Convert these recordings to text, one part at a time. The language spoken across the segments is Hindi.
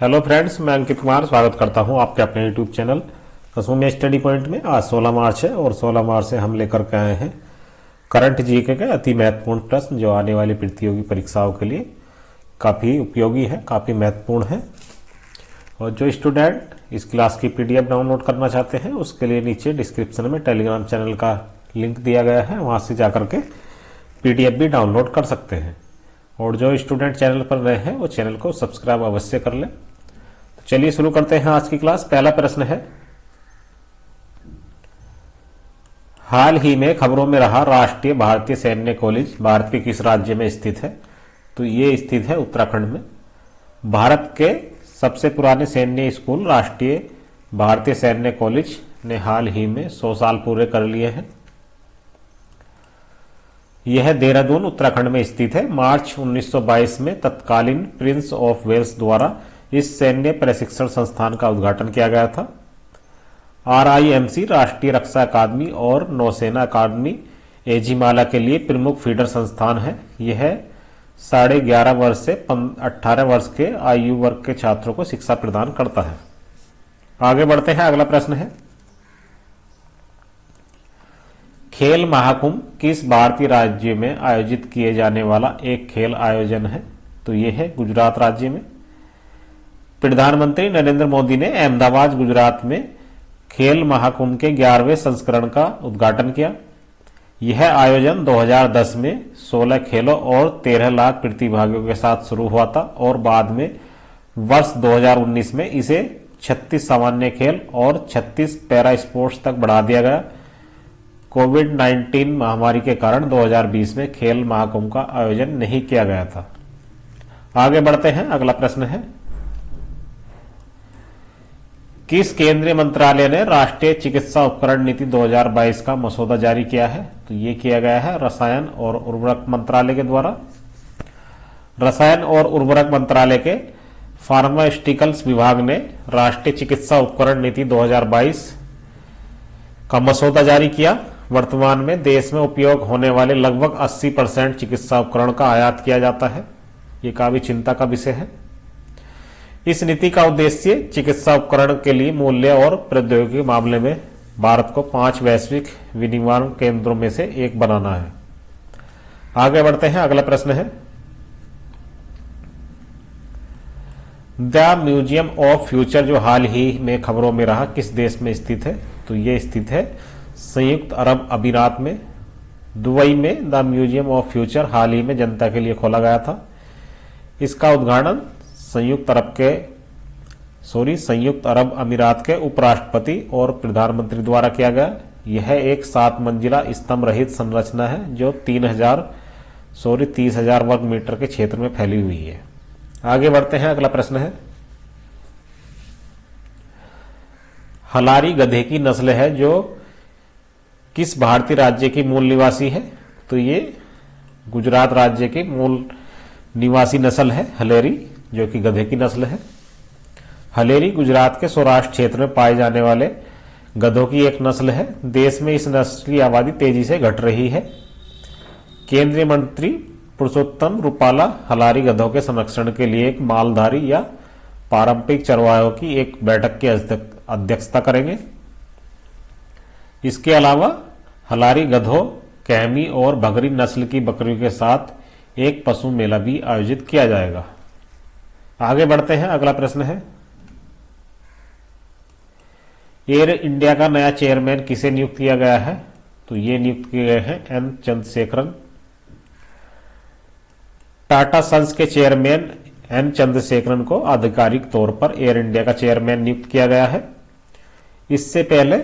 हेलो फ्रेंड्स, मैं अंकित कुमार स्वागत करता हूं आपके अपने यूट्यूब चैनल कसौम्या स्टडी पॉइंट में। आज 16 मार्च है और 16 मार्च से हम लेकर के आए हैं करंट जीके के अति महत्वपूर्ण प्रश्न जो आने वाली प्रतियोगी परीक्षाओं के लिए काफ़ी उपयोगी है, काफ़ी महत्वपूर्ण है। और जो स्टूडेंट इस क्लास की पीडीएफ डाउनलोड करना चाहते हैं उसके लिए नीचे डिस्क्रिप्शन में टेलीग्राम चैनल का लिंक दिया गया है, वहाँ से जाकर के पीडीएफ भी डाउनलोड कर सकते हैं। और जो स्टूडेंट चैनल पर नए हैं वो चैनल को सब्सक्राइब अवश्य कर लें। तो चलिए शुरू करते हैं आज की क्लास। पहला प्रश्न है, हाल ही में खबरों में रहा राष्ट्रीय भारतीय सैन्य कॉलेज भारत के किस राज्य में स्थित है? तो ये स्थित है उत्तराखंड में। भारत के सबसे पुराने सैन्य स्कूल राष्ट्रीय भारतीय सैन्य कॉलेज ने हाल ही में 100 साल पूरे कर लिए हैं। यह देहरादून उत्तराखंड में स्थित है। मार्च 1922 में तत्कालीन प्रिंस ऑफ वेल्स द्वारा इस सैन्य प्रशिक्षण संस्थान का उद्घाटन किया गया था। RIMC राष्ट्रीय रक्षा अकादमी और नौसेना अकादमी एजीमाला के लिए प्रमुख फीडर संस्थान है। यह 11.5 वर्ष से 18 वर्ष के आयु वर्ग के छात्रों को शिक्षा प्रदान करता है। आगे बढ़ते हैं, अगला प्रश्न है, खेल महाकुंभ किस भारतीय राज्य में आयोजित किए जाने वाला एक खेल आयोजन है? तो यह है गुजरात राज्य में। प्रधानमंत्री नरेंद्र मोदी ने अहमदाबाद गुजरात में खेल महाकुंभ के 11वें संस्करण का उद्घाटन किया। यह आयोजन 2010 में 16 खेलों और 13 लाख प्रतिभागियों के साथ शुरू हुआ था और बाद में वर्ष 2019 में इसे 36 सामान्य खेल और 36 पैरा स्पोर्ट्स तक बढ़ा दिया गया। कोविड-19 महामारी के कारण 2020 में खेल महाकुंभ का आयोजन नहीं किया गया था। आगे बढ़ते हैं, अगला प्रश्न है, किस केंद्रीय मंत्रालय ने राष्ट्रीय चिकित्सा उपकरण नीति 2022 का मसौदा जारी किया है? तो ये किया गया है रसायन और उर्वरक मंत्रालय के द्वारा। रसायन और उर्वरक मंत्रालय के फार्मास्यूटिकल्स विभाग ने राष्ट्रीय चिकित्सा उपकरण नीति 2022 का मसौदा जारी किया। वर्तमान में देश में उपयोग होने वाले लगभग 80% चिकित्सा उपकरण का आयात किया जाता है। ये काफी चिंता का विषय है। इस नीति का उद्देश्य चिकित्सा उपकरण के लिए मूल्य और प्रौद्योगिकी के मामले में भारत को 5 वैश्विक विनिर्माण केंद्रों में से एक बनाना है। आगे बढ़ते हैं, अगला प्रश्न है, द म्यूजियम ऑफ फ्यूचर जो हाल ही में खबरों में रहा किस देश में स्थित है? तो ये स्थित है संयुक्त अरब अमीरात में। दुबई में द म्यूजियम ऑफ फ्यूचर हाल ही में जनता के लिए खोला गया था। इसका उद्घाटन संयुक्त अरब अमीरात के उपराष्ट्रपति और प्रधानमंत्री द्वारा किया गया। यह एक 7 मंजिला स्तंभ रहित संरचना है जो 30,000 वर्ग मीटर के क्षेत्र में फैली हुई है। आगे बढ़ते हैं, अगला प्रश्न है, हलारी गधे की नस्ल है जो किस भारतीय राज्य की मूल निवासी है? तो ये गुजरात राज्य की मूल निवासी नस्ल है हलेरी, जो कि गधे की नस्ल है। हलेरी गुजरात के सौराष्ट्र क्षेत्र में पाए जाने वाले गधों की एक नस्ल है। देश में इस नस्ल की आबादी तेजी से घट रही है। केंद्रीय मंत्री पुरुषोत्तम रूपाला हलारी गधों के संरक्षण के लिए एक मालधारी या पारंपरिक चरवाहों की एक बैठक की अध्यक्षता करेंगे। इसके अलावा हलारी गधों, कैमी और भगरी नस्ल की बकरियों के साथ एक पशु मेला भी आयोजित किया जाएगा। आगे बढ़ते हैं, अगला प्रश्न है, एयर इंडिया का नया चेयरमैन किसे नियुक्त किया गया है? तो ये नियुक्त किए गए हैं एन चंद्रशेखरन। टाटा सन्स के चेयरमैन एन चंद्रशेखरन को आधिकारिक तौर पर एयर इंडिया का चेयरमैन नियुक्त किया गया है। इससे पहले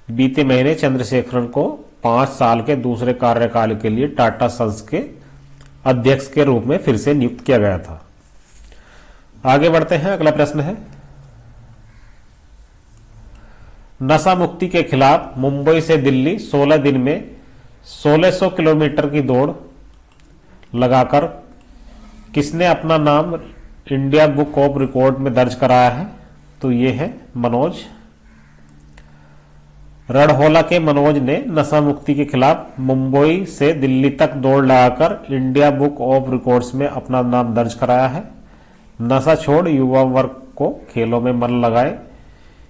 बीते महीने चंद्रशेखरन को 5 साल के दूसरे कार्यकाल के लिए टाटा सन्स के अध्यक्ष के रूप में फिर से नियुक्त किया गया था। आगे बढ़ते हैं, अगला प्रश्न है, नशा मुक्ति के खिलाफ मुंबई से दिल्ली 16 दिन में 1600 किलोमीटर की दौड़ लगाकर किसने अपना नाम इंडिया बुक ऑफ रिकॉर्ड में दर्ज कराया है? तो ये है मनोज। रणहोला के मनोज ने नशा मुक्ति के खिलाफ मुंबई से दिल्ली तक दौड़ लगाकर इंडिया बुक ऑफ रिकॉर्ड्स में अपना नाम दर्ज कराया है। नशा छोड़ युवा वर्ग को खेलों में मन लगाए।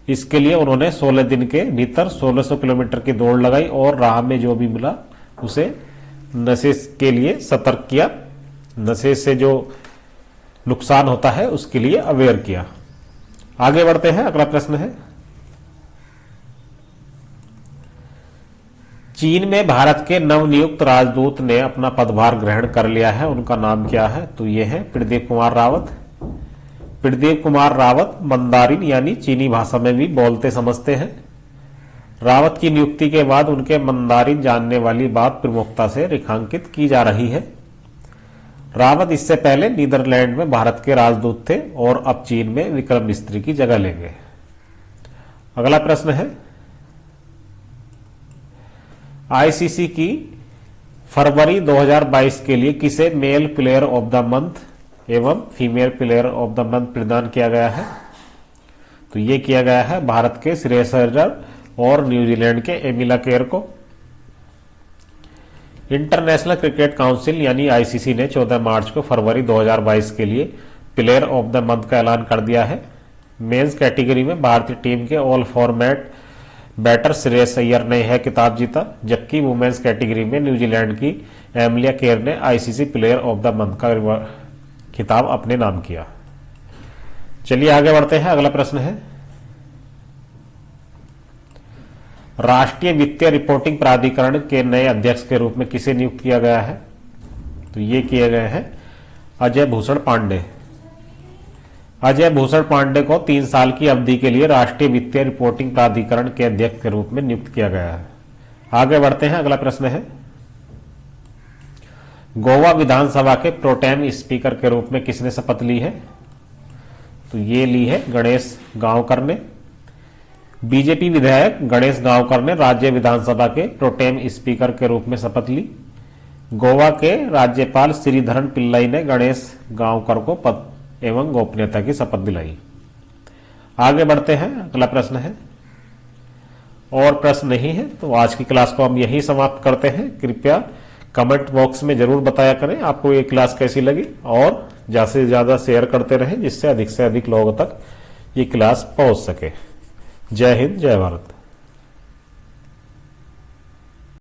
इसके लिए उन्होंने 16 दिन के भीतर 1600 किलोमीटर की दौड़ लगाई और राह में जो भी मिला उसे नशे के लिए सतर्क किया, नशे से जो नुकसान होता है उसके लिए अवेयर किया। आगे बढ़ते हैं, अगला प्रश्न है, चीन में भारत के नवनियुक्त राजदूत ने अपना पदभार ग्रहण कर लिया है, उनका नाम क्या है? तो ये है प्रदीप कुमार रावत। प्रदीप कुमार रावत मंदारिन यानी चीनी भाषा में भी बोलते समझते हैं। रावत की नियुक्ति के बाद उनके मंदारिन जानने वाली बात प्रमुखता से रेखांकित की जा रही है। रावत इससे पहले नीदरलैंड में भारत के राजदूत थे और अब चीन में विक्रम मिस्त्री की जगह लेंगे। अगला प्रश्न है, आईसीसी की फरवरी 2022 के लिए किसे male player of the month एवं female player of the month प्रदान किया गया है? तो ये किया गया है भारत के श्रेयस अय्यर और न्यूजीलैंड के एमिला केर को। इंटरनेशनल क्रिकेट काउंसिल यानी आईसीसी ने 14 मार्च को फरवरी 2022 के लिए प्लेयर ऑफ द मंथ का ऐलान कर दिया है। मेंस कैटेगरी में भारतीय टीम के all format batter Shreyas Iyer ने यह खिताब जीता, जबकि वुमेन्स कैटेगरी में न्यूजीलैंड की एमिलिया केर ने ICC player of the month का खिताब अपने नाम किया। चलिए आगे बढ़ते हैं, अगला प्रश्न है, राष्ट्रीय वित्तीय रिपोर्टिंग प्राधिकरण के नए अध्यक्ष के रूप में किसे नियुक्त किया गया है? तो ये किए गए हैं अजय भूषण पांडे। अजय भूषण पांडे को 3 साल की अवधि के लिए राष्ट्रीय वित्तीय रिपोर्टिंग प्राधिकरण के अध्यक्ष के रूप में नियुक्त किया गया है। आगे बढ़ते हैं, अगला प्रश्न है, गोवा विधानसभा के प्रोटेम स्पीकर के रूप में किसने शपथ ली है? तो ये ली है गणेश गांवकर ने। बीजेपी विधायक गणेश गांवकर ने राज्य विधानसभा के प्रोटेम स्पीकर के रूप में शपथ ली। गोवा के राज्यपाल श्रीधरन पिल्लाई ने गणेश गांवकर को पद एवं गोपनीयता की शपथ दिलाई। आगे बढ़ते हैं, अगला प्रश्न है, और प्रश्न नहीं है तो आज की क्लास को हम यही समाप्त करते हैं। कृपया कमेंट बॉक्स में जरूर बताया करें आपको ये क्लास कैसी लगी और ज्यादा से ज्यादा शेयर करते रहें जिससे अधिक से अधिक लोगों तक ये क्लास पहुंच सके। जय हिंद, जय भारत।